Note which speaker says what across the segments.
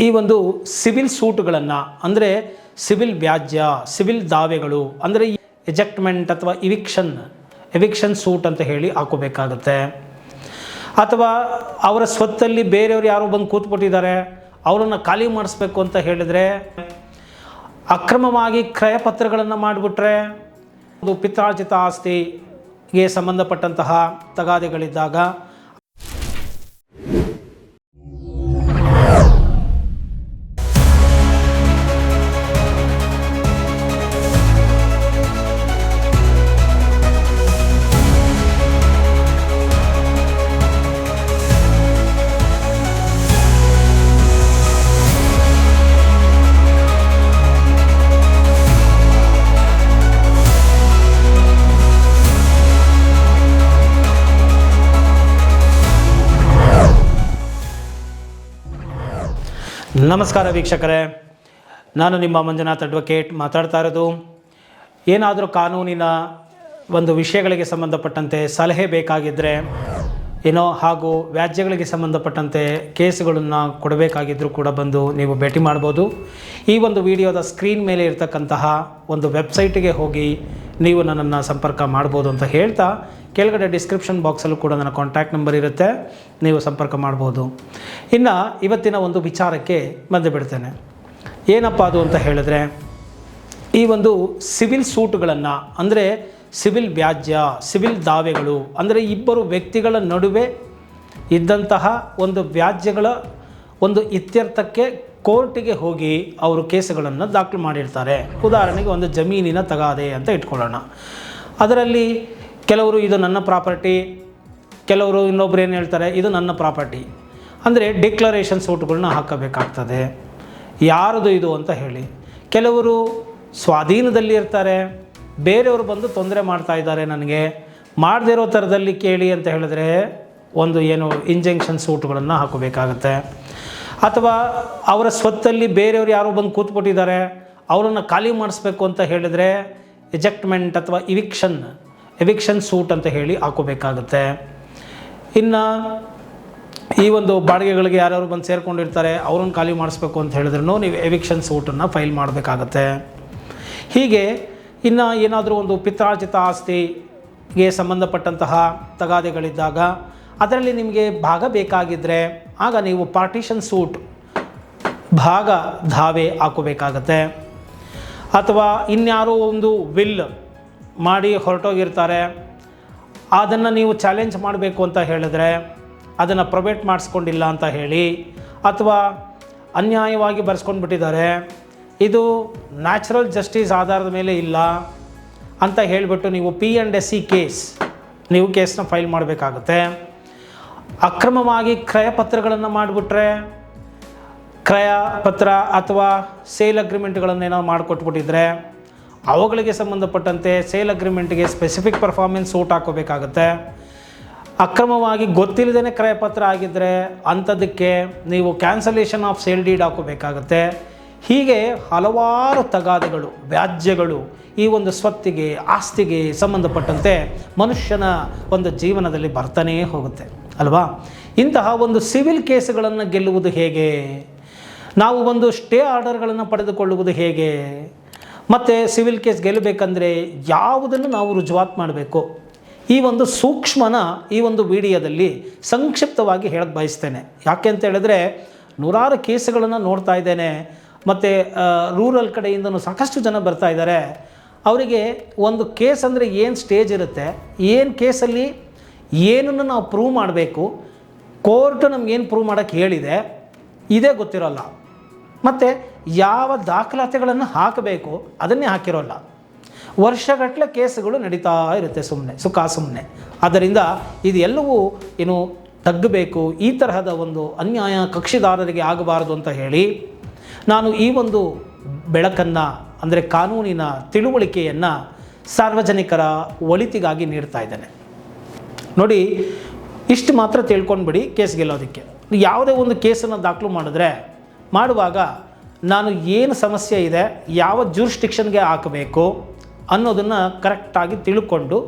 Speaker 1: ಈ ಒಂದು ಸಿವಿಲ್ ಸೂಟ್ಗಳನ್ನು ಅಂದರೆ ಸಿವಿಲ್ ವ್ಯಾಜ್ಯ, ಸಿವಿಲ್ ದಾವೆಗಳು ಅಂದರೆ ಎಜೆಕ್ಟ್ಮೆಂಟ್ ಅಥವಾ ಎವಿಕ್ಷನ್ ಸೂಟ್ ಅಂತ ಹೇಳಿ ಹಾಕೋಬೇಕಾಗುತ್ತೆ. ಅಥವಾ ಅವರ ಸ್ವತ್ತಲ್ಲಿ ಬೇರೆಯವರು ಯಾರೋ ಬಂದು ಕೂತ್ಬಿಟ್ಟಿದ್ದಾರೆ, ಅವರನ್ನು ಖಾಲಿ ಮಾಡಿಸ್ಬೇಕು ಅಂತ ಹೇಳಿದರೆ, ಅಕ್ರಮವಾಗಿ ಕ್ರಯಪತ್ರಗಳನ್ನು ಮಾಡಿಬಿಟ್ರೆ, ಒಂದು ಪಿತ್ರಾರ್ಜಿತ ಆಸ್ತಿಗೆ ಸಂಬಂಧಪಟ್ಟಂತಹ ತಗಾದೆಗಳಿದ್ದಾಗ ನಮಸ್ಕಾರ ವೀಕ್ಷಕರೇ, ನಾನು ನಿಮ್ಮ ಮಂಜುನಾಥ್ ಅಡ್ವೊಕೇಟ್ ಮಾತಾಡ್ತಾ ಇರೋದು. ಏನಾದರೂ ಕಾನೂನಿನ ಒಂದು ವಿಷಯಗಳಿಗೆ ಸಂಬಂಧಪಟ್ಟಂತೆ ಸಲಹೆ ಬೇಕಾಗಿದ್ದರೆ ಹಾಗೂ ವ್ಯಾಜ್ಯಗಳಿಗೆ ಸಂಬಂಧಪಟ್ಟಂತೆ ಕೇಸುಗಳನ್ನು ಕೊಡಬೇಕಾಗಿದ್ದರೂ ಕೂಡ ಬಂದು ನೀವು ಭೇಟಿ ಮಾಡ್ಬೋದು. ಈ ಒಂದು ವಿಡಿಯೋದ ಸ್ಕ್ರೀನ್ ಮೇಲೆ ಇರತಕ್ಕಂತಹ ಒಂದು ವೆಬ್ಸೈಟಿಗೆ ಹೋಗಿ ನೀವು ನನ್ನನ್ನು ಸಂಪರ್ಕ ಮಾಡ್ಬೋದು ಅಂತ ಹೇಳ್ತಾ, ಕೆಳಗಡೆ ಡಿಸ್ಕ್ರಿಪ್ಷನ್ ಬಾಕ್ಸಲ್ಲೂ ಕೂಡ ನನ್ನ ಕಾಂಟ್ಯಾಕ್ಟ್ ನಂಬರ್ ಇರುತ್ತೆ, ನೀವು ಸಂಪರ್ಕ ಮಾಡ್ಬೋದು. ಇನ್ನು ಇವತ್ತಿನ ಒಂದು ವಿಚಾರಕ್ಕೆ ಬಂದು ಬಿಡ್ತೇನೆ. ಏನಪ್ಪ ಅದು ಅಂತ ಹೇಳಿದ್ರೆ, ಈ ಒಂದು ಸಿವಿಲ್ ಸೂಟ್ಗಳನ್ನು ಅಂದರೆ ಸಿವಿಲ್ ವ್ಯಾಜ್ಯ, ಸಿವಿಲ್ ದಾವೆಗಳು ಅಂದರೆ ಇಬ್ಬರು ವ್ಯಕ್ತಿಗಳ ನಡುವೆ ಇದ್ದಂತಹ ಒಂದು ವ್ಯಾಜ್ಯಗಳ ಒಂದು ಇತ್ಯರ್ಥಕ್ಕೆ ಕೋರ್ಟಿಗೆ ಹೋಗಿ ಅವರು ಕೇಸುಗಳನ್ನು ದಾಖಲು ಮಾಡಿರ್ತಾರೆ. ಉದಾಹರಣೆಗೆ ಒಂದು ಜಮೀನಿನ ತಗಾದೆ ಅಂತ ಇಟ್ಕೊಳ್ಳೋಣ. ಅದರಲ್ಲಿ ಕೆಲವರು ಇದು ನನ್ನ ಪ್ರಾಪರ್ಟಿ, ಕೆಲವರು ಇನ್ನೊಬ್ರು ಏನು ಹೇಳ್ತಾರೆ ಇದು ನನ್ನ ಪ್ರಾಪರ್ಟಿ. ಅಂದರೆ ಡಿಕ್ಲರೇಷನ್ ಸೂಟ್ಗಳನ್ನ ಹಾಕಬೇಕಾಗ್ತದೆ, ಯಾರದು ಇದು ಅಂತ ಹೇಳಿ. ಕೆಲವರು ಸ್ವಾಧೀನದಲ್ಲಿ ಇರ್ತಾರೆ, ಬೇರೆಯವರು ಬಂದು ತೊಂದರೆ ಮಾಡ್ತಾ ಇದ್ದಾರೆ, ನನಗೆ ಮಾಡದಿರೋ ಥರದಲ್ಲಿ ಕೇಳಿ ಅಂತ ಹೇಳಿದ್ರೆ ಒಂದು ಇಂಜೆಕ್ಷನ್ ಸೂಟ್ಗಳನ್ನು ಹಾಕೋಬೇಕಾಗತ್ತೆ. ಅಥವಾ ಅವರ ಸ್ವತ್ತಲ್ಲಿ ಬೇರೆಯವರು ಯಾರೋ ಬಂದು ಕೂತ್ಬಿಟ್ಟಿದ್ದಾರೆ, ಅವರನ್ನು ಖಾಲಿ ಮಾಡಿಸ್ಬೇಕು ಅಂತ ಹೇಳಿದರೆ ಎಜೆಕ್ಟ್ಮೆಂಟ್ ಅಥವಾ ಎವಿಕ್ಷನ್ ಸೂಟ್ ಅಂತ ಹೇಳಿ ಹಾಕೋಬೇಕಾಗುತ್ತೆ. ಇನ್ನು ಈ ಒಂದು ಬಾಡಿಗೆಗಳಿಗೆ ಯಾರ್ಯಾರು ಬಂದು ಸೇರಿಕೊಂಡಿರ್ತಾರೆ, ಅವ್ರನ್ನ ಖಾಲಿ ಮಾಡಿಸ್ಬೇಕು ಅಂತ ಹೇಳಿದ್ರೂ ನೀವು ಎವಿಕ್ಷನ್ ಸೂಟನ್ನು ಫೈಲ್ ಮಾಡಬೇಕಾಗತ್ತೆ. ಹೀಗೆ ಇನ್ನು ಏನಾದರೂ ಒಂದು ಪಿತ್ರಾರ್ಜಿತ ಆಸ್ತಿಗೆ ಸಂಬಂಧಪಟ್ಟಂತಹ ತಗಾದೆಗಳಿದ್ದಾಗ ಅದರಲ್ಲಿ ನಿಮಗೆ ಭಾಗ ಬೇಕಾಗಿದ್ದರೆ ಆಗ ನೀವು ಪಾರ್ಟಿಷನ್ ಸೂಟ್ ಭಾಗ ದಾವೆ ಹಾಕೋಬೇಕಾಗತ್ತೆ. ಅಥವಾ ಇನ್ಯಾರೋ ಒಂದು ವಿಲ್ ಮಾಡಿ ಹೊರಟೋಗಿರ್ತಾರೆ, ಅದನ್ನು ನೀವು ಚಾಲೆಂಜ್ ಮಾಡಬೇಕು ಅಂತ ಹೇಳಿದ್ರೆ ಅದನ್ನು ಪ್ರೊಬೇಟ್ ಮಾಡಿಸ್ಕೊಂಡಿಲ್ಲ ಅಂತ ಹೇಳಿ, ಅಥವಾ ಅನ್ಯಾಯವಾಗಿ ಬರೆಸ್ಕೊಂಡ್ಬಿಟ್ಟಿದ್ದಾರೆ, ಇದು ನ್ಯಾಚುರಲ್ ಜಸ್ಟಿಸ್ ಆಧಾರದ ಮೇಲೆ ಇಲ್ಲ ಅಂತ ಹೇಳಿಬಿಟ್ಟು ನೀವು P&SC ನೀವು ಕೇಸನ್ನ ಫೈಲ್ ಮಾಡಬೇಕಾಗುತ್ತೆ. ಅಕ್ರಮವಾಗಿ ಕ್ರಯಪತ್ರಗಳನ್ನು ಮಾಡಿಬಿಟ್ರೆ, ಕ್ರಯ ಪತ್ರ ಅಥವಾ ಸೇಲ್ ಅಗ್ರಿಮೆಂಟ್ಗಳನ್ನು ಏನಾದ್ರು ಮಾಡಿಕೊಟ್ಬಿಟ್ಟಿದ್ರೆ ಅವುಗಳಿಗೆ ಸಂಬಂಧಪಟ್ಟಂತೆ ಸೇಲ್ ಅಗ್ರಿಮೆಂಟ್ಗೆ ಸ್ಪೆಸಿಫಿಕ್ ಪರ್ಫಾರ್ಮೆನ್ಸ್ ಸೂಟ್ ಹಾಕೋಬೇಕಾಗುತ್ತೆ. ಅಕ್ರಮವಾಗಿ ಗೊತ್ತಿಲ್ಲದೇ ಕ್ರಯಪತ್ರ ಆಗಿದ್ದರೆ ಅಂಥದ್ದಕ್ಕೆ ನೀವು ಕ್ಯಾನ್ಸಲೇಷನ್ ಆಫ್ ಸೇಲ್ ಡೀಡ್ ಹಾಕೋಬೇಕಾಗತ್ತೆ. ಹೀಗೆ ಹಲವಾರು ತಗಾದೆಗಳು, ವ್ಯಾಜ್ಯಗಳು ಈ ಒಂದು ಸ್ವತ್ತಿಗೆ, ಆಸ್ತಿಗೆ ಸಂಬಂಧಪಟ್ಟಂತೆ ಮನುಷ್ಯನ ಒಂದು ಜೀವನದಲ್ಲಿ ಬರ್ತಾನೇ ಹೋಗುತ್ತೆ ಅಲ್ವಾ. ಇಂತಹ ಒಂದು ಸಿವಿಲ್ ಕೇಸುಗಳನ್ನು ಗೆಲ್ಲುವುದು ಹೇಗೆ, ನಾವು ಒಂದು ಸ್ಟೇ ಆರ್ಡರ್ಗಳನ್ನು ಪಡೆದುಕೊಳ್ಳುವುದು ಹೇಗೆ, ಮತ್ತು ಸಿವಿಲ್ ಕೇಸ್ ಗೆಲ್ಲಬೇಕಂದ್ರೆ ಯಾವುದನ್ನು ನಾವು ರುಜುವಾತು ಮಾಡಬೇಕು, ಈ ಒಂದು ಸೂಕ್ಷ್ಮನ ಈ ಒಂದು ವಿಡಿಯೋದಲ್ಲಿ ಸಂಕ್ಷಿಪ್ತವಾಗಿ ಹೇಳಕ್ಕೆ ಬಯಸ್ತೇನೆ. ಯಾಕೆ ಅಂತ ಹೇಳಿದ್ರೆ ನೂರಾರು ಕೇಸುಗಳನ್ನು ನೋಡ್ತಾ ಇದ್ದೇನೆ, ಮತ್ತು ರೂರಲ್ ಕಡೆಯಿಂದನೂ ಸಾಕಷ್ಟು ಜನ ಬರ್ತಾ ಇದ್ದಾರೆ. ಅವರಿಗೆ ಒಂದು ಕೇಸ್ ಅಂದರೆ ಏನು ಸ್ಟೇಜ್ ಇರುತ್ತೆ, ಏನು ಕೇಸಲ್ಲಿ ಏನನ್ನು ನಾವು ಪ್ರೂವ್ ಮಾಡಬೇಕು, ಕೋರ್ಟು ನಮಗೇನು ಪ್ರೂವ್ ಮಾಡೋಕ್ಕೆ ಹೇಳಿದೆ ಇದೇ ಗೊತ್ತಿರೋಲ್ಲ, ಮತ್ತು ಯಾವ ದಾಖಲಾತಿಗಳನ್ನು ಹಾಕಬೇಕು ಅದನ್ನೇ ಹಾಕಿರೋಲ್ಲ. ವರ್ಷಗಟ್ಟಲೆ ಕೇಸುಗಳು ನಡೀತಾ ಇರುತ್ತೆ ಸುಮ್ಮನೆ. ಆದ್ದರಿಂದ ಇದು ಎಲ್ಲವೂ ತಗ್ಗಬೇಕು, ಈ ತರಹದ ಒಂದು ಅನ್ಯಾಯ ಕಕ್ಷಿದಾರರಿಗೆ ಆಗಬಾರದು ಅಂತ ಹೇಳಿ ನಾನು ಈ ಒಂದು ಬೆಳಕನ್ನು ಅಂದರೆ ಕಾನೂನಿನ ತಿಳುವಳಿಕೆಯನ್ನು ಸಾರ್ವಜನಿಕರ ಒಳಿತಿಗಾಗಿ ನೀಡ್ತಾ ಇದ್ದೇನೆ. ನೋಡಿ, ಇಷ್ಟು ಮಾತ್ರ ತಿಳ್ಕೊಂಡ್ಬಿಡಿ ಕೇಸ್ ಗೆಲ್ಲೋದಕ್ಕೆ. ಯಾವುದೇ ಒಂದು ಕೇಸನ್ನು ದಾಖಲು ಮಾಡುವಾಗ ನಾನು ಏನು ಸಮಸ್ಯೆ ಇದೆ, ಯಾವ ಜೂರಿಸ್ಡಿಕ್ಷನ್ಗೆ ಹಾಕಬೇಕು ಅನ್ನೋದನ್ನು ಕರೆಕ್ಟಾಗಿ ತಿಳ್ಕೊಂಡು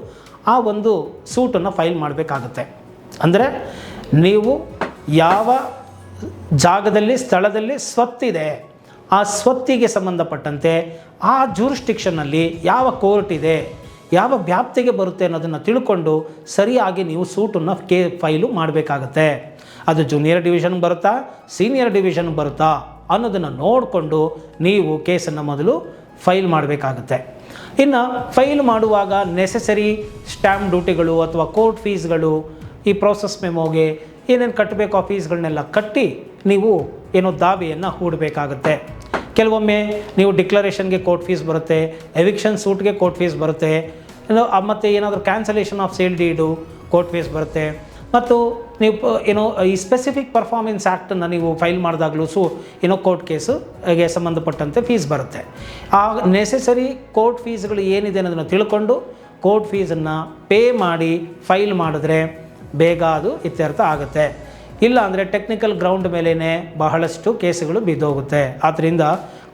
Speaker 1: ಆ ಒಂದು ಸೂಟನ್ನು ಫೈಲ್ ಮಾಡಬೇಕಾಗುತ್ತೆ. ಅಂದರೆ ನೀವು ಯಾವ ಜಾಗದಲ್ಲಿ ಸ್ಥಳದಲ್ಲಿ ಸ್ವತ್ತಿದೆ, ಆ ಸ್ವತ್ತಿಗೆ ಸಂಬಂಧಪಟ್ಟಂತೆ ಆ ಜೂರಿಸ್ಟಿಕ್ಷನ್ನಲ್ಲಿ ಯಾವ ಕೋರ್ಟ್ ಇದೆ, ಯಾವ ವ್ಯಾಪ್ತಿಗೆ ಬರುತ್ತೆ ಅನ್ನೋದನ್ನು ತಿಳ್ಕೊಂಡು ಸರಿಯಾಗಿ ನೀವು ಸೂಟನ್ನು ಫೈಲು ಮಾಡಬೇಕಾಗತ್ತೆ. ಅದು ಜೂನಿಯರ್ ಡಿವಿಷನ್ಗೆ ಬರುತ್ತಾ ಸೀನಿಯರ್ ಡಿವಿಷನ್ಗೆ ಬರುತ್ತಾ ಅನ್ನೋದನ್ನು ನೋಡಿಕೊಂಡು ನೀವು ಕೇಸನ್ನು ಮೊದಲು ಫೈಲ್ ಮಾಡಬೇಕಾಗತ್ತೆ. ಇನ್ನು ಫೈಲ್ ಮಾಡುವಾಗ ನೆಸೆಸರಿ ಸ್ಟ್ಯಾಂಪ್ ಡ್ಯೂಟಿಗಳು ಅಥವಾ ಕೋರ್ಟ್ ಫೀಸ್ಗಳು, ಈ ಪ್ರೋಸೆಸ್ ಮೆಮೋಗೆ ಏನೇನು ಕಟ್ಟಬೇಕು ಆ ಫೀಸ್ಗಳನ್ನೆಲ್ಲ ಕಟ್ಟಿ ನೀವು ಏನೋ ದಾವೆಯನ್ನು ಹೂಡಬೇಕಾಗತ್ತೆ. ಕೆಲವೊಮ್ಮೆ ನೀವು ಡಿಕ್ಲರೇಷನ್ಗೆ ಕೋರ್ಟ್ ಫೀಸ್ ಬರುತ್ತೆ, ಎವಿಕ್ಷನ್ ಸೂಟ್ಗೆ ಕೋರ್ಟ್ ಫೀಸ್ ಬರುತ್ತೆ, ಮತ್ತು ಏನಾದರೂ cancellation of sale deed court fees ಬರುತ್ತೆ. ಮತ್ತು ನೀವು ಈ ಸ್ಪೆಸಿಫಿಕ್ ಪರ್ಫಾರ್ಮೆನ್ಸ್ ಆ್ಯಕ್ಟನ್ನು ನೀವು ಫೈಲ್ ಮಾಡಿದಾಗಲೂ ಕೋರ್ಟ್ ಕೇಸುಗೆ ಸಂಬಂಧಪಟ್ಟಂತೆ ಫೀಸ್ ಬರುತ್ತೆ. ಆ ನೆಸೆಸರಿ ಕೋರ್ಟ್ ಫೀಸ್ಗಳು ಏನಿದೆ ಅನ್ನೋದನ್ನು ತಿಳ್ಕೊಂಡು ಕೋರ್ಟ್ ಫೀಸನ್ನು ಪೇ ಮಾಡಿ ಫೈಲ್ ಮಾಡಿದ್ರೆ ಬೇಗ ಅದು ಇತ್ಯರ್ಥ ಆಗುತ್ತೆ. ಇಲ್ಲ ಅಂದರೆ ಟೆಕ್ನಿಕಲ್ ಗ್ರೌಂಡ್ ಮೇಲೇ ಬಹಳಷ್ಟು ಕೇಸುಗಳು ಬಿದ್ದೋಗುತ್ತೆ. ಆದ್ದರಿಂದ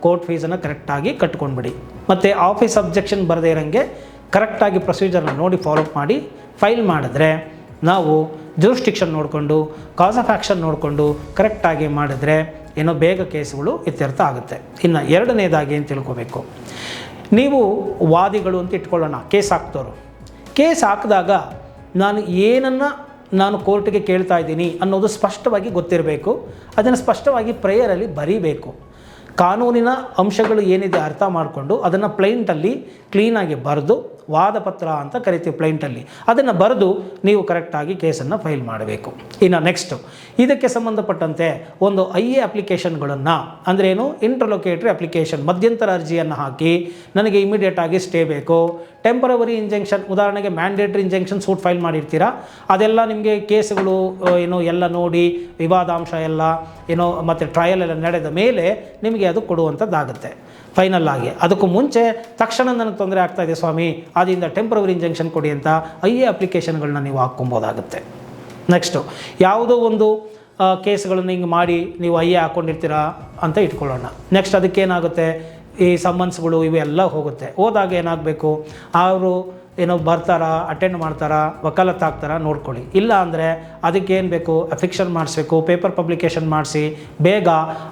Speaker 1: ಕೋರ್ಟ್ ಫೀಸನ್ನು ಕರೆಕ್ಟಾಗಿ ಕಟ್ಕೊಂಡ್ಬಿಡಿ. ಮತ್ತು ಆಫೀಸ್ ಅಬ್ಜೆಕ್ಷನ್ ಬರದೇ ಇರೋಂಗೆ ಕರೆಕ್ಟಾಗಿ ಪ್ರೊಸೀಜರ್ನ ನೋಡಿ ಫಾಲೋಅಪ್ ಮಾಡಿ ಫೈಲ್ ಮಾಡಿದ್ರೆ ನಾವು ಜೂರಿಸ್ಟಿಕ್ಷನ್ ನೋಡಿಕೊಂಡು ಕಾಸ್ ಆಫ್ ಆ್ಯಕ್ಷನ್ ನೋಡಿಕೊಂಡು ಕರೆಕ್ಟಾಗಿ ಮಾಡಿದ್ರೆ ಬೇಗ ಕೇಸುಗಳು ಇತ್ಯರ್ಥ ಆಗುತ್ತೆ. ಇನ್ನು ಎರಡನೇದಾಗಿ ಏನು ತಿಳ್ಕೋಬೇಕು, ನೀವು ವಾದಿಗಳು ಅಂತ ಇಟ್ಕೊಳ್ಳೋಣ, ಕೇಸ್ ಹಾಕ್ತವ್ರು. ಕೇಸ್ ಹಾಕಿದಾಗ ನಾನು ಕೋರ್ಟಿಗೆ ಕೇಳ್ತಾ ಇದ್ದೀನಿ ಅನ್ನೋದು ಸ್ಪಷ್ಟವಾಗಿ ಗೊತ್ತಿರಬೇಕು. ಅದನ್ನು ಸ್ಪಷ್ಟವಾಗಿ ಪ್ರೇಯರಲ್ಲಿ ಬರೀಬೇಕು. ಕಾನೂನಿನ ಅಂಶಗಳು ಏನಿದೆ ಅರ್ಥ ಮಾಡಿಕೊಂಡು ಅದನ್ನು ಪ್ಲೈಂಟಲ್ಲಿ ಕ್ಲೀನಾಗಿ ಬರೆದು, ವಾದಪತ್ರ ಅಂತ ಕರಿತೀವಿ ಪ್ಲೈಂಟಲ್ಲಿ, ಅದನ್ನು ಬರೆದು ನೀವು ಕರೆಕ್ಟಾಗಿ ಕೇಸನ್ನು ಫೈಲ್ ಮಾಡಬೇಕು. ಇನ್ನು ನೆಕ್ಸ್ಟು ಇದಕ್ಕೆ ಸಂಬಂಧಪಟ್ಟಂತೆ ಒಂದು IA ಅಪ್ಲಿಕೇಶನ್ಗಳನ್ನು ಅಂದರೆ ಇಂಟರ್ಲೊಕೇಟ್ರಿ ಅಪ್ಲಿಕೇಶನ್, ಮಧ್ಯಂತರ ಅರ್ಜಿಯನ್ನು ಹಾಕಿ ನನಗೆ ಇಮಿಡಿಯೇಟಾಗಿ ಸ್ಟೇ ಬೇಕು, ಟೆಂಪರವರಿ ಇಂಜೆಕ್ಷನ್, ಉದಾಹರಣೆಗೆ ಮ್ಯಾಂಡೇಟ್ರಿ ಇಂಜೆಕ್ಷನ್ ಸೂಟ್ ಫೈಲ್ ಮಾಡಿರ್ತೀರ, ಅದೆಲ್ಲ ನಿಮಗೆ ಕೇಸುಗಳು ಎಲ್ಲ ನೋಡಿ ವಿವಾದಾಂಶ ಎಲ್ಲ ಮತ್ತು ಟ್ರಯಲ್ ಎಲ್ಲ ನಡೆದ ಮೇಲೆ ನಿಮಗೆ ಅದು ಕೊಡುವಂಥದ್ದಾಗುತ್ತೆ ಫೈನಲ್ ಆಗಿ. ಅದಕ್ಕೂ ಮುಂಚೆ ತಕ್ಷಣ ನನಗೆ ತೊಂದರೆ ಆಗ್ತಾಯಿದೆ ಸ್ವಾಮಿ, ಆದ್ದರಿಂದ ಟೆಂಪ್ರವರಿ ಇಂಜೆಕ್ಷನ್ ಕೊಡಿ ಅಂತ IA ಅಪ್ಲಿಕೇಶನ್ಗಳನ್ನ ನೀವು ಹಾಕ್ಕೊಬೋದಾಗುತ್ತೆ. ನೆಕ್ಸ್ಟು ಯಾವುದೋ ಒಂದು ಕೇಸ್ಗಳನ್ನು ಹಿಂಗೆ ಮಾಡಿ ನೀವು IA ಹಾಕ್ಕೊಂಡಿರ್ತೀರಾ ಅಂತ ಇಟ್ಕೊಳ್ಳೋಣ. ನೆಕ್ಸ್ಟ್ ಅದಕ್ಕೇನಾಗುತ್ತೆ, ಈ ಸಮ್ಮನ್ಸ್ಗಳು ಇವೆಲ್ಲ ಹೋಗುತ್ತೆ. ಹೋದಾಗ ಏನಾಗಬೇಕು, ಅವರು ಬರ್ತಾರಾ, ಅಟೆಂಡ್ ಮಾಡ್ತಾರಾ, ವಕಾಲತ್ತು ಹಾಕ್ತಾರಾ ನೋಡ್ಕೊಳ್ಳಿ. ಇಲ್ಲ ಅಂದರೆ ಅದಕ್ಕೇನು ಬೇಕು, ಅಫಿಕ್ಷನ್ ಮಾಡಿಸ್ಬೇಕು, ಪೇಪರ್ ಪಬ್ಲಿಕೇಶನ್ ಮಾಡಿಸಿ, ಬೇಗ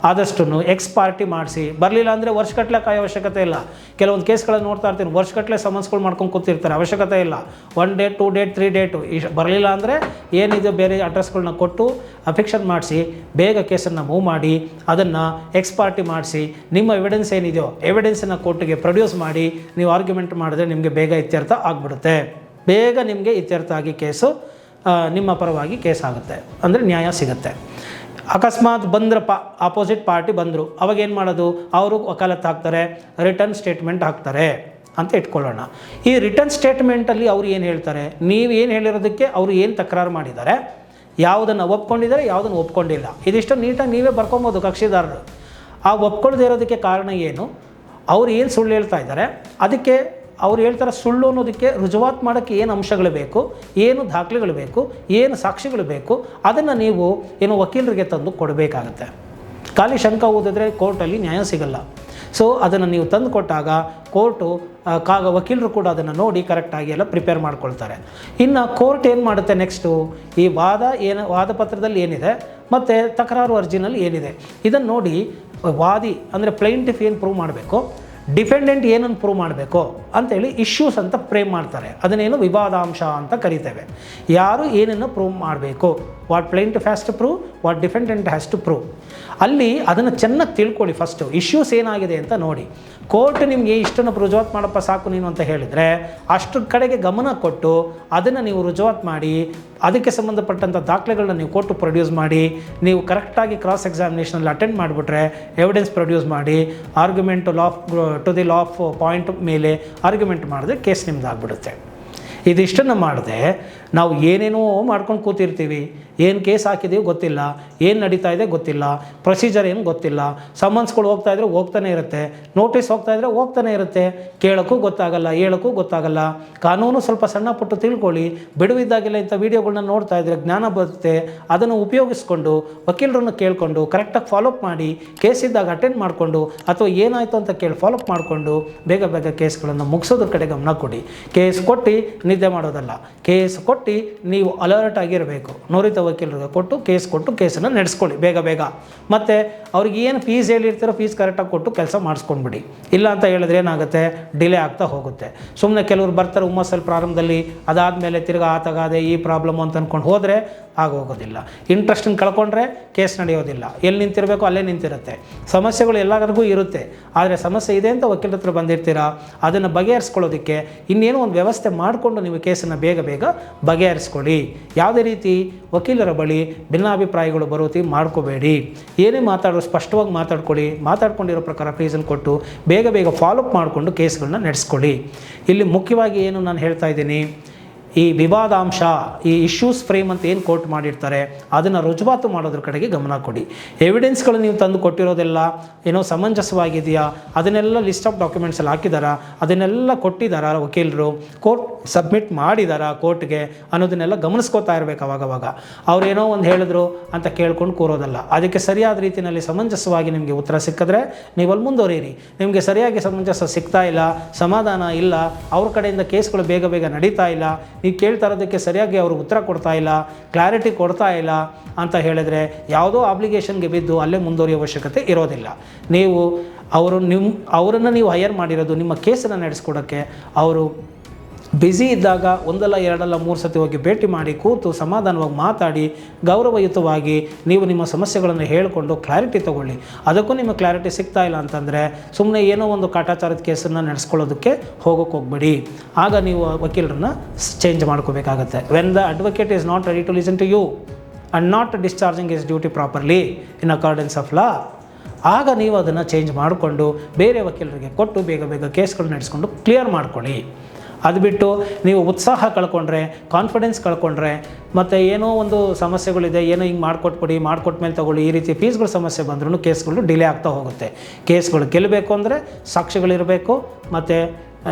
Speaker 1: ಆದಷ್ಟು ಎಕ್ಸ್ ಪಾರ್ಟಿ ಮಾಡಿಸಿ. ಬರಲಿಲ್ಲ ಅಂದರೆ ವರ್ಷಗಟ್ಟಲೆ ಕಾಯೋ ಅವಶ್ಯಕತೆ ಇಲ್ಲ. ಕೆಲವೊಂದು ಕೇಸ್ಗಳನ್ನು ನೋಡ್ತಾ ಇರ್ತೀನಿ, ವರ್ಷಗಟ್ಟಲೆ ಸಮನ್ಸ್ಗಳು ಮಾಡ್ಕೊಂಡು ಕೂತಿರ್ತಾರೆ, ಅವಶ್ಯಕತೆ ಇಲ್ಲ. 1 ಡೇಟ್ 2 ಡೇಟ್ 3 ಡೇಟು ಬರಲಿಲ್ಲ ಅಂದರೆ ಏನಿದೆ ಬೇರೆ ಅಡ್ರೆಸ್ಗಳನ್ನ ಕೊಟ್ಟು ಅಫಿಕ್ಷನ್ ಮಾಡಿಸಿ, ಬೇಗ ಕೇಸನ್ನು ಮೂವ್ ಮಾಡಿ ಅದನ್ನು ಎಕ್ಸ್ ಪಾರ್ಟಿ ಮಾಡಿಸಿ, ನಿಮ್ಮ ಎವಿಡೆನ್ಸ್ ಏನಿದೆಯೋ ಎವಿಡೆನ್ಸನ್ನು ಕೋರ್ಟಿಗೆ ಪ್ರೊಡ್ಯೂಸ್ ಮಾಡಿ ನೀವು ಆರ್ಗ್ಯುಮೆಂಟ್ ಮಾಡಿದ್ರೆ ನಿಮಗೆ ಬೇಗ ಇತ್ಯರ್ಥ ಆಗಿಬಿಡುತ್ತೆ. ಬೇಗ ನಿಮಗೆ ಇತ್ಯರ್ಥ ಆಗಿ ಕೇಸು ನಿಮ್ಮ ಪರವಾಗಿ ಕೇಸ್ ಆಗುತ್ತೆ, ಅಂದರೆ ನ್ಯಾಯ ಸಿಗುತ್ತೆ. ಅಕಸ್ಮಾತ್ ಬಂದ್ರೆ ಆಪೋಸಿಟ್ ಪಾರ್ಟಿ ಬಂದರು, ಅವಾಗೇನು ಮಾಡೋದು, ಅವರು ವಕಾಲತ್ತು ಹಾಕ್ತಾರೆ, ರಿಟರ್ನ್ ಸ್ಟೇಟ್ಮೆಂಟ್ ಹಾಕ್ತಾರೆ ಅಂತ ಇಟ್ಕೊಳ್ಳೋಣ. ಈ ರಿಟರ್ನ್ ಸ್ಟೇಟ್ಮೆಂಟಲ್ಲಿ ಅವರು ಏನು ಹೇಳ್ತಾರೆ, ನೀವು ಏನು ಹೇಳಿರೋದಕ್ಕೆ ಅವರು ಏನು ತಕರಾರು ಮಾಡಿದ್ದಾರೆ, ಯಾವುದನ್ನು ಒಪ್ಕೊಂಡಿದ್ದಾರೆ, ಯಾವುದನ್ನು ಒಪ್ಕೊಂಡಿಲ್ಲ, ಇದಿಷ್ಟು ನೀಟಾಗಿ ನೀವೇ ಬರ್ಕೊಬೋದು ಕಕ್ಷಿದಾರರು. ಆ ಒಪ್ಕೊಳ್ಳದೇ ಇರೋದಕ್ಕೆ ಕಾರಣ ಏನು, ಅವ್ರು ಏನು ಸುಳ್ಳು ಹೇಳ್ತಾ ಇದ್ದಾರೆ, ಅದಕ್ಕೆ ಅವ್ರು ಹೇಳ್ತಾರೆ ಸುಳ್ಳು ಅನ್ನೋದಕ್ಕೆ ರುಜುವಾತು ಮಾಡೋಕ್ಕೆ ಏನು ಅಂಶಗಳು ಬೇಕು, ಏನು ದಾಖಲೆಗಳು ಬೇಕು, ಏನು ಸಾಕ್ಷಿಗಳು ಬೇಕು, ಅದನ್ನು ನೀವು ವಕೀಲರಿಗೆ ತಂದು ಕೊಡಬೇಕಾಗತ್ತೆ. ಖಾಲಿ ಶಂಕ ಓದಿದ್ರೆ ಕೋರ್ಟಲ್ಲಿ ನ್ಯಾಯ ಸಿಗಲ್ಲ. ಸೊ ಅದನ್ನು ನೀವು ತಂದು ಕೊಟ್ಟಾಗ ಕೋರ್ಟು ವಕೀಲರು ಕೂಡ ಅದನ್ನು ನೋಡಿ ಕರೆಕ್ಟಾಗಿ ಎಲ್ಲ ಪ್ರಿಪೇರ್ ಮಾಡ್ಕೊಳ್ತಾರೆ. ಇನ್ನು ಕೋರ್ಟ್ ಏನು ಮಾಡುತ್ತೆ ನೆಕ್ಸ್ಟು, ಈ ವಾದ ಪತ್ರದಲ್ಲಿ ಏನಿದೆ ಮತ್ತು ತಕರಾರು ಅರ್ಜಿನಲ್ಲಿ ಏನಿದೆ ಇದನ್ನು ನೋಡಿ ವಾದಿ ಅಂದರೆ ಪ್ಲೈಂಟಿಫ್ ಏನು ಪ್ರೂವ್ ಮಾಡಬೇಕು, ಡಿಫೆಂಡೆಂಟ್ ಏನನ್ನು ಪ್ರೂವ್ ಮಾಡಬೇಕು ಅಂಥೇಳಿ ಇಶ್ಯೂಸ್ ಅಂತ ಫ್ರೇಮ್ ಮಾಡ್ತಾರೆ. ಅದನ್ನೇನು ವಿವಾದಾಂಶ ಅಂತ ಕರಿತೇವೆ. ಯಾರು ಏನನ್ನು ಪ್ರೂವ್ ಮಾಡಬೇಕು, what plaintiff has to prove, what defendant has to prove. ಅಲ್ಲಿ ಅದನ್ನು ಚೆನ್ನಾಗಿ ತಿಳ್ಕೊಳ್ಳಿ. ಫಸ್ಟು ಇಶ್ಯೂಸ್ ಏನಾಗಿದೆ ಅಂತ ನೋಡಿ. ಕೋರ್ಟ್ ನಿಮಗೆ ಇಷ್ಟನ್ನು ರುಜುವಾತು ಮಾಡಪ್ಪ ಸಾಕು ನೀನು ಅಂತ ಹೇಳಿದರೆ ಅಷ್ಟರ ಕಡೆಗೆ ಗಮನ ಕೊಟ್ಟು ಅದನ್ನು ನೀವು ರುಜುವಾತು ಮಾಡಿ ಅದಕ್ಕೆ ಸಂಬಂಧಪಟ್ಟಂಥ ದಾಖಲೆಗಳನ್ನ ನೀವು ಕೋರ್ಟು ಪ್ರೊಡ್ಯೂಸ್ ಮಾಡಿ ನೀವು ಕರೆಕ್ಟಾಗಿ ಕ್ರಾಸ್ ಎಕ್ಸಾಮಿನೇಷನಲ್ಲಿ ಅಟೆಂಡ್ ಮಾಡಿಬಿಟ್ರೆ ಎವಿಡೆನ್ಸ್ ಪ್ರೊಡ್ಯೂಸ್ ಮಾಡಿ argument to the law of point ಮೇಲೆ ಆರ್ಗ್ಯುಮೆಂಟ್ ಮಾಡಿದ್ರೆ ಕೇಸ್ ನಿಮ್ದು ಆಗಿಬಿಡುತ್ತೆ. ಇದಿಷ್ಟನ್ನು ಮಾಡಿದೆ ನಾವು ಏನೇನೋ ಮಾಡ್ಕೊಂಡು ಕೂತಿರ್ತೀವಿ. ಏನು ಕೇಸ್ ಹಾಕಿದ್ದೀವಿ ಗೊತ್ತಿಲ್ಲ, ಏನು ನಡೀತಾ ಇದೆ ಗೊತ್ತಿಲ್ಲ, ಪ್ರೊಸೀಜರ್ ಏನು ಗೊತ್ತಿಲ್ಲ, ಸಮನ್ಸ್ಗಳು ಹೋಗ್ತಾಯಿದ್ರೆ ಹೋಗ್ತಾನೆ ಇರುತ್ತೆ, ನೋಟಿಸ್ ಹೋಗ್ತಾಯಿದ್ರೆ ಹೋಗ್ತಾನೆ ಇರುತ್ತೆ, ಕೇಳೋಕ್ಕೂ ಗೊತ್ತಾಗಲ್ಲ, ಹೇಳೋಕ್ಕೂ ಗೊತ್ತಾಗಲ್ಲ. ಕಾನೂನು ಸ್ವಲ್ಪ ಸಣ್ಣ ಪುಟ್ಟು ತಿಳ್ಕೊಳ್ಳಿ. ಬಿಡುವಿದ್ದಾಗೆಲ್ಲ ಇಂಥ ವೀಡಿಯೋಗಳನ್ನ ನೋಡ್ತಾ ಇದ್ದರೆ ಜ್ಞಾನ ಬರುತ್ತೆ. ಅದನ್ನು ಉಪಯೋಗಿಸ್ಕೊಂಡು ವಕೀಲರನ್ನು ಕೇಳಿಕೊಂಡು ಕರೆಕ್ಟಾಗಿ ಫಾಲೋಅಪ್ ಮಾಡಿ ಕೇಸ್ ಇದ್ದಾಗ ಅಟೆಂಡ್ ಮಾಡಿಕೊಂಡು ಅಥವಾ ಏನಾಯಿತು ಅಂತ ಕೇಳಿ ಫಾಲೋಅಪ್ ಮಾಡಿಕೊಂಡು ಬೇಗ ಬೇಗ ಕೇಸ್ಗಳನ್ನು ಮುಗಿಸೋದ್ರ ಕಡೆ ಗಮನ ಕೊಡಿ. ಕೇಸ್ ಕೊಟ್ಟು ನಿದ್ದೆ ಮಾಡೋದಲ್ಲ, ಕೇಸ್ ಕೊಟ್ಟು ಕೊಟ್ಟು ನೀವು ಅಲರ್ಟ್ ಆಗಿರಬೇಕು. ನುರಿತ ವಕೀಲರಿಗೆ ಕೊಟ್ಟು ಕೇಸನ್ನು ನಡೆಸ್ಕೊಳ್ಳಿ ಬೇಗ ಬೇಗ. ಮತ್ತು ಅವ್ರಿಗೆ ಏನು ಫೀಸ್ ಹೇಳಿರ್ತೀರೋ ಫೀಸ್ ಕರೆಕ್ಟಾಗಿ ಕೊಟ್ಟು ಕೆಲಸ ಮಾಡಿಸ್ಕೊಂಡ್ಬಿಡಿ. ಇಲ್ಲ ಅಂತ ಹೇಳಿದ್ರೆ ಏನಾಗುತ್ತೆ, ಡಿಲೇ ಆಗ್ತಾ ಹೋಗುತ್ತೆ. ಸುಮ್ಮನೆ ಕೆಲವರು ಬರ್ತಾರೆ ಹುಮ್ಮಸ್ಸಲ್ಲಿ ಪ್ರಾರಂಭದಲ್ಲಿ, ಅದಾದಮೇಲೆ ತಿರ್ಗಿ ಆತಗಾದೆ ಈ ಪ್ರಾಬ್ಲಮ್ ಅಂತ ಅಂದ್ಕೊಂಡು ಹೋದರೆ ಆಗೋಗೋದಿಲ್ಲ. ಇಂಟ್ರೆಸ್ಟನ್ನು ಕಳ್ಕೊಂಡ್ರೆ ಕೇಸ್ ನಡೆಯೋದಿಲ್ಲ. ಎಲ್ಲಿ ನಿಂತಿರಬೇಕು ಅಲ್ಲೇ ನಿಂತಿರುತ್ತೆ. ಸಮಸ್ಯೆಗಳು ಎಲ್ಲರಿಗೂ ಇರುತ್ತೆ. ಆದರೆ ಸಮಸ್ಯೆ ಇದೆ ಅಂತ ವಕೀಲರ ಹತ್ರ ಬಂದಿರ್ತೀರಾ, ಅದನ್ನು ಬಗೆಹರಿಸ್ಕೊಳ್ಳೋದಕ್ಕೆ ಇನ್ನೇನೋ ಒಂದು ವ್ಯವಸ್ಥೆ ಮಾಡಿಕೊಂಡು ನೀವು ಕೇಸನ್ನು ಬೇಗ ಬೇಗ ಬಗೆಹರಿಸ್ಕೊಳ್ಳಿ. ಯಾವುದೇ ರೀತಿ ವಕೀಲರ ಬಳಿ ಭಿನ್ನಾಭಿಪ್ರಾಯಗಳು ಬರೋತಿ ಮಾಡ್ಕೋಬೇಡಿ. ಏನೇ ಮಾತಾಡೋ ಸ್ಪಷ್ಟವಾಗಿ ಮಾತಾಡ್ಕೊಂಡಿರೋ ಪ್ರಕಾರ ಫೀಸನ್ನು ಕೊಟ್ಟು ಬೇಗ ಬೇಗ ಫಾಲೋಅಪ್ ಮಾಡಿಕೊಂಡು ಕೇಸ್ಗಳನ್ನ ನಡೆಸ್ಕೊಳ್ಳಿ. ಇಲ್ಲಿ ಮುಖ್ಯವಾಗಿ ಏನು ನಾನು ಹೇಳ್ತಾ ಇದ್ದೀನಿ, ಈ ವಿವಾದಾಂಶ, ಈ ಇಶ್ಯೂಸ್ ಫ್ರೇಮ್ ಅಂತ ಏನು ಕೋರ್ಟ್ ಮಾಡಿರ್ತಾರೆ ಅದನ್ನು ರುಜುವಾತು ಮಾಡೋದ್ರ ಕಡೆಗೆ ಗಮನ ಕೊಡಿ. ಎವಿಡೆನ್ಸ್ಗಳು ನೀವು ತಂದು ಕೊಟ್ಟಿರೋದೆಲ್ಲ ಏನೋ ಸಮಂಜಸವಾಗಿದೆಯಾ, ಅದನ್ನೆಲ್ಲ ಲಿಸ್ಟ್ ಆಫ್ ಡಾಕ್ಯುಮೆಂಟ್ಸಲ್ಲಿ ಹಾಕಿದಾರಾ, ಅದನ್ನೆಲ್ಲ ಕೊಟ್ಟಿದ್ದಾರಾ ವಕೀಲರು, ಕೋರ್ಟ್ ಸಬ್ಮಿಟ್ ಮಾಡಿದಾರಾ ಕೋರ್ಟ್ಗೆ ಅನ್ನೋದನ್ನೆಲ್ಲ ಗಮನಿಸ್ಕೋತಾ ಇರಬೇಕು. ಅವಾಗವಾಗ ಅವ್ರೇನೋ ಒಂದು ಹೇಳಿದ್ರು ಅಂತ ಕೇಳ್ಕೊಂಡು ಕೂರೋದಲ್ಲ. ಅದಕ್ಕೆ ಸರಿಯಾದ ರೀತಿಯಲ್ಲಿ ಸಮಂಜಸವಾಗಿ ನಿಮಗೆ ಉತ್ತರ ಸಿಕ್ಕಿದ್ರೆ ನೀವು ಅಲ್ಲಿ ಮುಂದುವರಿಯಿರಿ. ನಿಮಗೆ ಸರಿಯಾಗಿ ಸಮಂಜಸ ಸಿಗ್ತಾ ಇಲ್ಲ, ಸಮಾಧಾನ ಇಲ್ಲ, ಅವ್ರ ಕಡೆಯಿಂದ ಕೇಸ್ಗಳು ಬೇಗ ಬೇಗ ನಡೀತಾ ಇಲ್ಲ, ನೀವು ಕೇಳ್ತಾ ಇರೋದಕ್ಕೆ ಸರಿಯಾಗಿ ಅವರು ಉತ್ತರ ಕೊಡ್ತಾ ಇಲ್ಲ, ಕ್ಲಾರಿಟಿ ಕೊಡ್ತಾ ಇಲ್ಲ ಅಂತ ಹೇಳಿದ್ರೆ ಯಾವುದೋ ಆಬ್ಲಿಗೇಷನ್ಗೆ ಬಿದ್ದು ಅಲ್ಲೇ ಮುಂದುವರಿಯೋ ಅವಶ್ಯಕತೆ ಇರೋದಿಲ್ಲ. ನೀವು ಅವರನ್ನು ನೀವು ಹೈಯರ್ ಮಾಡಿರೋದು ನಿಮ್ಮ ಕೇಸನ್ನು ನಡೆಸ್ಕೊಡೋಕ್ಕೆ. ಅವರು ಬ್ಯುಸಿ ಇದ್ದಾಗ ಒಂದಲ್ಲ ಎರಡಲ್ಲ 3 ಸತಿ ಹೋಗಿ ಭೇಟಿ ಮಾಡಿ ಕೂತು ಸಮಾಧಾನವಾಗಿ ಮಾತಾಡಿ ಗೌರವಯುತವಾಗಿ ನೀವು ನಿಮ್ಮ ಸಮಸ್ಯೆಗಳನ್ನು ಹೇಳಿಕೊಂಡು ಕ್ಲಾರಿಟಿ ತೊಗೊಳ್ಳಿ. ಅದಕ್ಕೂ ನಿಮಗೆ ಕ್ಲಾರಿಟಿ ಸಿಗ್ತಾ ಇಲ್ಲ ಅಂತಂದರೆ ಸುಮ್ಮನೆ ಏನೋ ಒಂದು ಕಾಟಾಚಾರದ ಕೇಸನ್ನು ನಡೆಸ್ಕೊಳ್ಳೋದಕ್ಕೆ ಹೋಗಬೇಡಿ. ಆಗ ನೀವು ವಕೀಲರನ್ನ ಚೇಂಜ್ ಮಾಡ್ಕೋಬೇಕಾಗತ್ತೆ. When the advocate is not ready to listen to you and not discharging is duty properly in accordance of law, ಆಗ ನೀವು ಅದನ್ನು ಚೇಂಜ್ ಮಾಡಿಕೊಂಡು ಬೇರೆ ವಕೀಲರಿಗೆ ಕೊಟ್ಟು ಬೇಗ ಬೇಗ ಕೇಸ್ಗಳು ನಡೆಸ್ಕೊಂಡು ಕ್ಲಿಯರ್ ಮಾಡ್ಕೊಳ್ಳಿ. ಅದು ಬಿಟ್ಟು ನೀವು ಉತ್ಸಾಹ ಕಳ್ಕೊಂಡ್ರೆ, ಕಾನ್ಫಿಡೆನ್ಸ್ ಕಳ್ಕೊಂಡ್ರೆ, ಮತ್ತು ಏನೋ ಒಂದು ಸಮಸ್ಯೆಗಳಿದೆ, ಏನೋ ಹಿಂಗೆ ಮಾಡಿಕೊಟ್ಮೇಲೆ ತೊಗೊಳ್ಳಿ, ಈ ರೀತಿ ಫೀಸ್ಗಳ ಸಮಸ್ಯೆ ಬಂದ್ರೂ ಕೇಸ್ಗಳು ಡಿಲೇ ಆಗ್ತಾ ಹೋಗುತ್ತೆ. ಕೇಸ್ಗಳು ಗೆಲ್ಲಬೇಕು ಅಂದರೆ ಸಾಕ್ಷಿಗಳಿರಬೇಕು, ಮತ್ತು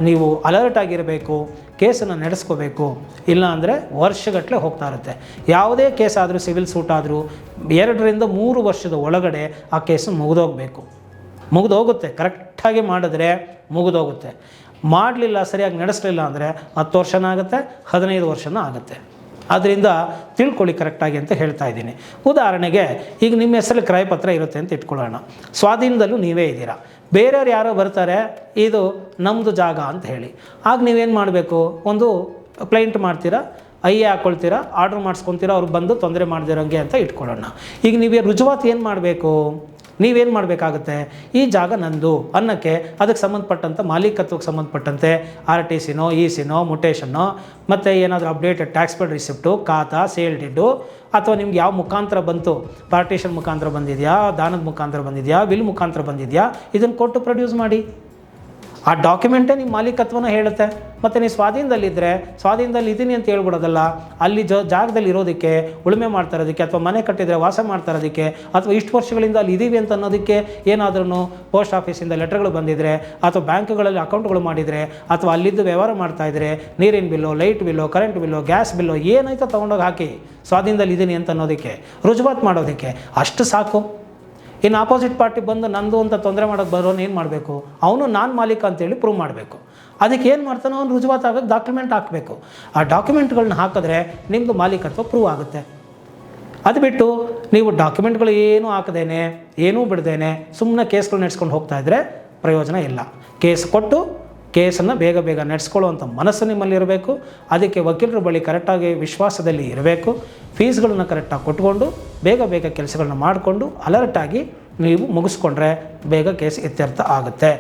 Speaker 1: ನೀವು ಅಲರ್ಟ್ ಆಗಿರಬೇಕು, ಕೇಸನ್ನು ನಡೆಸ್ಕೋಬೇಕು. ಇಲ್ಲ ಅಂದರೆ ವರ್ಷಗಟ್ಟಲೆ ಹೋಗ್ತಾ ಇರುತ್ತೆ. ಯಾವುದೇ ಕೇಸ್ ಆದರೂ, ಸಿವಿಲ್ ಸೂಟ್ ಆದರೂ 2 ರಿಂದ 3 ವರ್ಷದ ಒಳಗಡೆ ಆ ಕೇಸು ಮುಗಿದೋಗುತ್ತೆ. ಕರೆಕ್ಟಾಗಿ ಮಾಡಿದ್ರೆ ಮುಗಿದೋಗುತ್ತೆ. ಮಾಡಲಿಲ್ಲ, ಸರಿಯಾಗಿ ನಡೆಸಲಿಲ್ಲ ಅಂದರೆ 10 ವರ್ಷನ ಆಗುತ್ತೆ, 15 ವರ್ಷನೂ ಆಗುತ್ತೆ. ಆದ್ದರಿಂದ ತಿಳ್ಕೊಳ್ಳಿ ಕರೆಕ್ಟಾಗಿ ಅಂತ ಹೇಳ್ತಾ ಇದ್ದೀನಿ. ಉದಾಹರಣೆಗೆ ಈಗ ನಿಮ್ಮ ಹೆಸರಲ್ಲಿ ಕ್ರಯಪತ್ರ ಇರುತ್ತೆ ಅಂತ ಇಟ್ಕೊಳ್ಳೋಣ. ಸ್ವಾಧೀನದಲ್ಲೂ ನೀವೇ ಇದ್ದೀರಾ, ಬೇರೆಯವ್ರು ಯಾರೋ ಬರ್ತಾರೆ ಇದು ನಮ್ಮದು ಜಾಗ ಅಂತ ಹೇಳಿ. ಆಗ ನೀವೇನು ಮಾಡಬೇಕು, ಒಂದು ಪ್ಲೈಂಟ್ ಮಾಡ್ತೀರಾ, ಹಾಕ್ಕೊಳ್ತೀರಾ, ಆರ್ಡ್ರ್ ಮಾಡಿಸ್ಕೊತೀರಾ, ಅವ್ರು ಬಂದು ತೊಂದರೆ ಮಾಡದಿರೋಂಗೆ ಅಂತ ಇಟ್ಕೊಳ್ಳೋಣ. ಈಗ ನೀವೇ ರುಜುವಾತು ಏನು ಮಾಡಬೇಕು, ನೀವೇನು ಮಾಡಬೇಕಾಗುತ್ತೆ, ಈ ಜಾಗ ನಂದು ಅನ್ನೋಕ್ಕೆ ಅದಕ್ಕೆ ಸಂಬಂಧಪಟ್ಟಂಥ ಮಾಲೀಕತ್ವಕ್ಕೆ ಸಂಬಂಧಪಟ್ಟಂತೆ RTCನೋ ECನೋ ಮುಟೇಷನ್ನೋ, ಮತ್ತು ಏನಾದರೂ ಅಪ್ಡೇಟೆಡ್ ಟ್ಯಾಕ್ಸ್ ಪೇಡ್ ರಿಸಿಪ್ಟು, ಖಾತಾ, ಸೇಲ್ ಡಿಡ್ಡು, ಅಥವಾ ನಿಮ್ಗೆ ಯಾವ ಮುಖಾಂತರ ಬಂತು, ಪಾರ್ಟಿಷನ್ ಮುಖಾಂತರ ಬಂದಿದೆಯಾ, ದಾನದ ಮುಖಾಂತರ ಬಂದಿದೆಯಾ, ವಿಲ್ ಮುಖಾಂತರ ಬಂದಿದೆಯಾ, ಇದನ್ನು ಕೊಟ್ಟು ಪ್ರೊಡ್ಯೂಸ್ ಮಾಡಿ. ಆ ಡಾಕ್ಯುಮೆಂಟೇ ನಿಮ್ಮ ಮಾಲೀಕತ್ವನ ಹೇಳುತ್ತೆ. ಮತ್ತು ನೀವು ಸ್ವಾಧೀನದಲ್ಲಿದ್ದರೆ ಸ್ವಾಧೀನದಲ್ಲಿ ಇದ್ದೀನಿ ಅಂತ ಹೇಳ್ಬಿಡೋದಲ್ಲ, ಅಲ್ಲಿ ಜಾಗದಲ್ಲಿ ಇರೋದಕ್ಕೆ, ಉಳುಮೆ ಮಾಡ್ತಾ ಇರೋದಕ್ಕೆ, ಅಥವಾ ಮನೆ ಕಟ್ಟಿದರೆ ವಾಸ ಮಾಡ್ತಾ ಇರೋದಕ್ಕೆ, ಅಥವಾ ಇಷ್ಟು ವರ್ಷಗಳಿಂದ ಅಲ್ಲಿ ಇದ್ದೀವಿ ಅಂತ ಅನ್ನೋದಕ್ಕೆ ಏನಾದ್ರೂ ಪೋಸ್ಟ್ ಆಫೀಸಿಂದ ಲೆಟರ್ಗಳು ಬಂದಿದ್ದರೆ, ಅಥವಾ ಬ್ಯಾಂಕ್ಗಳಲ್ಲಿ ಅಕೌಂಟ್ಗಳು ಮಾಡಿದರೆ, ಅಥವಾ ಅಲ್ಲಿದ್ದು ವ್ಯವಹಾರ ಮಾಡ್ತಾಯಿದ್ರೆ, ನೀರಿನ bill, light bill, current bill, gas bill ಏನಾಯ್ತೋ ತೊಗೊಂಡೋಗಿ ಹಾಕಿ ಸ್ವಾಧೀನದಲ್ಲಿ ಇದ್ದೀನಿ ಅಂತ ಅನ್ನೋದಕ್ಕೆ, ರುಜುವಾತು ಮಾಡೋದಕ್ಕೆ. ಅಷ್ಟು ಸಾಕು. ಇನ್ನು ಆಪೋಸಿಟ್ ಪಾರ್ಟಿ ಬಂದು ನಂದು ಅಂತ ತೊಂದರೆ ಮಾಡೋಕ್ಕೆ ಬರೋನು ಏನು ಮಾಡಬೇಕು, ಅವನು ನಾನು ಮಾಲೀಕ ಅಂತೇಳಿ ಪ್ರೂವ್ ಮಾಡಬೇಕು. ಅದಕ್ಕೆ ಏನು ಮಾಡ್ತಾನೋ ಅವ್ನು ರುಜುವಾತು ಆಗೋಕ್ಕೆ ಡಾಕ್ಯುಮೆಂಟ್ ಹಾಕಬೇಕು. ಆ ಡಾಕ್ಯುಮೆಂಟ್ಗಳನ್ನ ಹಾಕಿದ್ರೆ ನಿಮ್ಮದು ಮಾಲೀಕತ್ವ ಪ್ರೂವ್ ಆಗುತ್ತೆ. ಅದು ಬಿಟ್ಟು ನೀವು ಡಾಕ್ಯುಮೆಂಟ್ಗಳು ಏನೂ ಹಾಕದೇನೆ, ಏನೂ ಬಿಡದೇನೆ ಸುಮ್ಮನೆ ಕೇಸ್ಗಳು ನಡೆಸ್ಕೊಂಡು ಹೋಗ್ತಾ ಇದ್ದರೆ ಪ್ರಯೋಜನ ಇಲ್ಲ. ಕೇಸ್ ಕೊಟ್ಟು ಕೇಸನ್ನು ಬೇಗ ಬೇಗ ನಡೆಸ್ಕೊಳ್ಳುವಂಥ ಮನಸ್ಸು ನಿಮ್ಮಲ್ಲಿರಬೇಕು. ಅದಕ್ಕೆ ವಕೀಲರ ಬಳಿ ಕರೆಕ್ಟಾಗಿ ವಿಶ್ವಾಸದಲ್ಲಿ ಇರಬೇಕು. ಫೀಸ್ಗಳನ್ನು ಕರೆಕ್ಟಾಗಿ ಕೊಟ್ಕೊಂಡು ಬೇಗ ಬೇಗ ಕೆಲಸಗಳನ್ನ ಮಾಡಿಕೊಂಡು ಅಲರ್ಟಾಗಿ ನೀವು ಮುಗಿಸ್ಕೊಂಡ್ರೆ ಬೇಗ ಕೇಸ್ ಇತ್ಯರ್ಥ ಆಗುತ್ತೆ.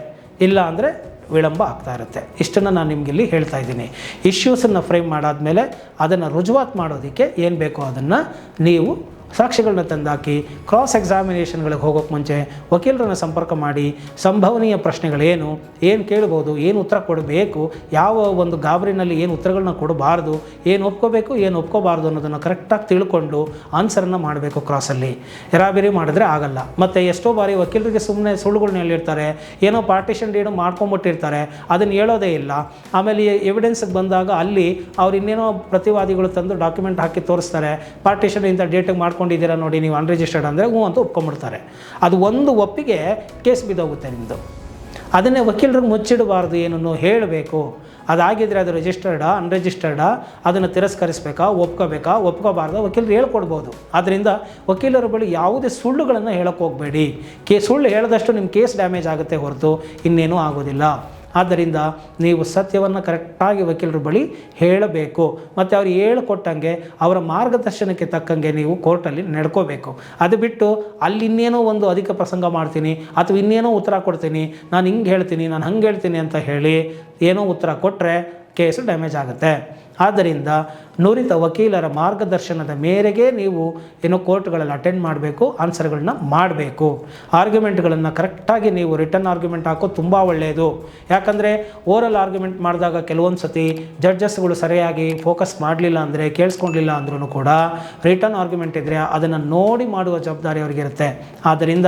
Speaker 1: ಇಲ್ಲ ಅಂದರೆ ವಿಳಂಬ ಆಗ್ತಾ ಇರುತ್ತೆ. ಇಷ್ಟನ್ನು ನಾನು ನಿಮಗಿಲ್ಲಿ ಹೇಳ್ತಾ ಇದ್ದೀನಿ. ಇಶ್ಯೂಸನ್ನು ಫ್ರೇಮ್ ಮಾಡಾದಮೇಲೆ ಅದನ್ನು ರುಜುವಾತು ಮಾಡೋದಕ್ಕೆ ಏನು ಬೇಕೋ ಅದನ್ನು ನೀವು ಸಾಕ್ಷಿಗಳನ್ನ ತಂದಾಕಿ ಕ್ರಾಸ್ ಎಕ್ಸಾಮಿನೇಷನ್ಗಳಿಗೆ ಹೋಗೋಕ್ಕೆ ಮುಂಚೆ ವಕೀಲರನ್ನು ಸಂಪರ್ಕ ಮಾಡಿ ಸಂಭವನೀಯ ಪ್ರಶ್ನೆಗಳೇನು, ಏನು ಕೇಳ್ಬೋದು, ಏನು ಉತ್ತರ ಕೊಡಬೇಕು, ಯಾವ ಒಂದು ಗಾಬರಿನಲ್ಲಿ ಏನು ಉತ್ತರಗಳನ್ನ ಕೊಡಬಾರ್ದು, ಏನು ಒಪ್ಕೋಬೇಕು ಏನು ಒಪ್ಕೋಬಾರ್ದು ಅನ್ನೋದನ್ನು ಕರೆಕ್ಟಾಗಿ ತಿಳ್ಕೊಂಡು ಆನ್ಸರನ್ನು ಮಾಡಬೇಕು. ಕ್ರಾಸಲ್ಲಿ ಎರಾಬಿರಿ ಮಾಡಿದ್ರೆ ಆಗಲ್ಲ. ಮತ್ತು ಎಷ್ಟೋ ಬಾರಿ ವಕೀಲರಿಗೆ ಸುಮ್ಮನೆ ಸುಳ್ಳುಗಳನ್ನ ಹೇಳಿರ್ತಾರೆ, ಏನೋ ಪಾರ್ಟಿಷನ್ ಡೀಡು ಮಾಡ್ಕೊಂಬಿಟ್ಟಿರ್ತಾರೆ, ಅದನ್ನು ಹೇಳೋದೇ ಇಲ್ಲ. ಆಮೇಲೆ ಎವಿಡೆನ್ಸ್ಗೆ ಬಂದಾಗ ಅಲ್ಲಿ ಅವ್ರು ಇನ್ನೇನೋ ಪ್ರತಿವಾದಿಗಳು ತಂದು ಡಾಕ್ಯುಮೆಂಟ್ ಹಾಕಿ ತೋರಿಸ್ತಾರೆ, ಪಾರ್ಟಿಷನ್ ಇಂಥ ಡೇಟಿಗೆ ಮಾಡ್ಕೊಂಡಿದ್ದೀರಾ ನೋಡಿ ನೀವು ಅನ್ರಿಜಿಸ್ಟರ್ಡ್ ಅಂದರೆ ಹ್ಞೂ ಅಂತ ಒಪ್ಕೊಂಡ್ಬಿಡ್ತಾರೆ. ಅದು ಒಂದು ಒಪ್ಪಿಗೆ ಕೇಸ್ ಬಿದ್ದೋಗುತ್ತೆ ನಿಮ್ಮದು. ಅದನ್ನೇ ವಕೀಲರಿಗೆ ಮುಚ್ಚಿಡಬಾರ್ದು, ಏನನ್ನು ಹೇಳಬೇಕು. ಅದಾಗಿದ್ದರೆ ಅದು ರಿಜಿಸ್ಟರ್ಡಾ ಅನ್ರಿಜಿಸ್ಟರ್ಡಾ, ಅದನ್ನು ತಿರಸ್ಕರಿಸಬೇಕಾ, ಒಪ್ಕೋಬಾರ್ದ ವಕೀಲರು ಹೇಳ್ಕೊಡ್ಬೋದು. ಆದ್ದರಿಂದ ವಕೀಲರ ಬಳಿ ಯಾವುದೇ ಸುಳ್ಳುಗಳನ್ನು ಹೇಳೋಕ್ಕೆ ಹೋಗಬೇಡಿ. ಸುಳ್ಳು ಹೇಳಿದಷ್ಟು ನಿಮ್ಮ ಕೇಸ್ ಡ್ಯಾಮೇಜ್ ಆಗುತ್ತೆ ಹೊರತು ಇನ್ನೇನೂ ಆಗೋದಿಲ್ಲ. ಆದ್ದರಿಂದ ನೀವು ಸತ್ಯವನ್ನು ಕರೆಕ್ಟಾಗಿ ವಕೀಲರ ಬಳಿ ಹೇಳಬೇಕು ಮತ್ತು ಅವ್ರು ಹೇಳಿಕೊಟ್ಟಂಗೆ ಅವರ ಮಾರ್ಗದರ್ಶನಕ್ಕೆ ತಕ್ಕಂಗೆ ನೀವು ಕೋರ್ಟಲ್ಲಿ ನಡ್ಕೋಬೇಕು. ಅದು ಬಿಟ್ಟು ಅಲ್ಲಿ ಇನ್ನೇನೋ ಒಂದು ಅಧಿಕ ಪ್ರಸಂಗ ಮಾಡ್ತೀನಿ ಅಥವಾ ಇನ್ನೇನೋ ಉತ್ತರ ಕೊಡ್ತೀನಿ, ನಾನು ಹಿಂಗೆ ಹೇಳ್ತೀನಿ, ನಾನು ಹಂಗೆ ಹೇಳ್ತೀನಿ ಅಂತ ಹೇಳಿ ಏನೋ ಉತ್ತರ ಕೊಟ್ಟರೆ ಕೇಸು ಡ್ಯಾಮೇಜ್ ಆಗುತ್ತೆ. ಆದ್ದರಿಂದ ನುರಿತ ವಕೀಲರ ಮಾರ್ಗದರ್ಶನದ ಮೇರೆಗೆ ನೀವು ಕೋರ್ಟ್ಗಳಲ್ಲಿ ಅಟೆಂಡ್ ಮಾಡಬೇಕು, ಆನ್ಸರ್ಗಳನ್ನ ಮಾಡಬೇಕು. ಆರ್ಗ್ಯುಮೆಂಟ್ಗಳನ್ನು ಕರೆಕ್ಟಾಗಿ ನೀವು ರಿಟರ್ನ್ ಆರ್ಗ್ಯುಮೆಂಟ್ ಹಾಕೋದು ತುಂಬ ಒಳ್ಳೆಯದು. ಯಾಕಂದರೆ ಓರಲ್ ಆರ್ಗ್ಯುಮೆಂಟ್ ಮಾಡಿದಾಗ ಕೆಲವೊಂದು ಸತಿ ಜಡ್ಜಸ್ಗಳು ಸರಿಯಾಗಿ ಫೋಕಸ್ ಮಾಡಲಿಲ್ಲ ಅಂದರೆ, ಕೇಳಿಸ್ಕೊಂಡಿಲ್ಲ ಅಂದ್ರೂ ಕೂಡ ರಿಟರ್ನ್ ಆರ್ಗ್ಯುಮೆಂಟ್ ಇದ್ದರೆ ಅದನ್ನು ನೋಡಿ ಮಾಡುವ ಜವಾಬ್ದಾರಿ ಅವರಿಗಿರುತ್ತೆ. ಆದ್ದರಿಂದ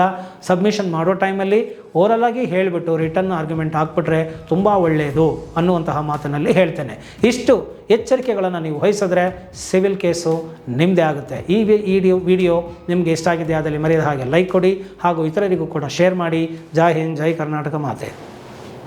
Speaker 1: ಸಬ್ಮಿಷನ್ ಮಾಡೋ ಟೈಮಲ್ಲಿ ಓರಲಾಗಿ ಹೇಳಿಬಿಟ್ಟು ರಿಟರ್ನ್ ಆರ್ಗ್ಯುಮೆಂಟ್ ಹಾಕ್ಬಿಟ್ರೆ ತುಂಬ ಒಳ್ಳೆಯದು ಅನ್ನುವಂತಹ ಮಾತಿನಲ್ಲಿ ಹೇಳ್ತೇನೆ. ಇಷ್ಟು ಎಚ್ಚರಿಕೆಗಳನ್ನು ನೀವು ವಹಿಸಿದ್ರೆ ಸಿವಿಲ್ ಕೇಸು ನಿಮ್ಮದೇ ಆಗುತ್ತೆ. ಈ ವಿಡಿಯೋ ನಿಮಗೆ ಇಷ್ಟ ಆಗಿದೆ, ಅದರಲ್ಲಿ ಮರೆಯದ ಹಾಗೆ ಲೈಕ್ ಕೊಡಿ ಹಾಗೂ ಇತರರಿಗೂ ಕೂಡ ಶೇರ್ ಮಾಡಿ. ಜೈ ಹಿಂದ್, ಜೈ ಕರ್ನಾಟಕ ಮಾತೆ.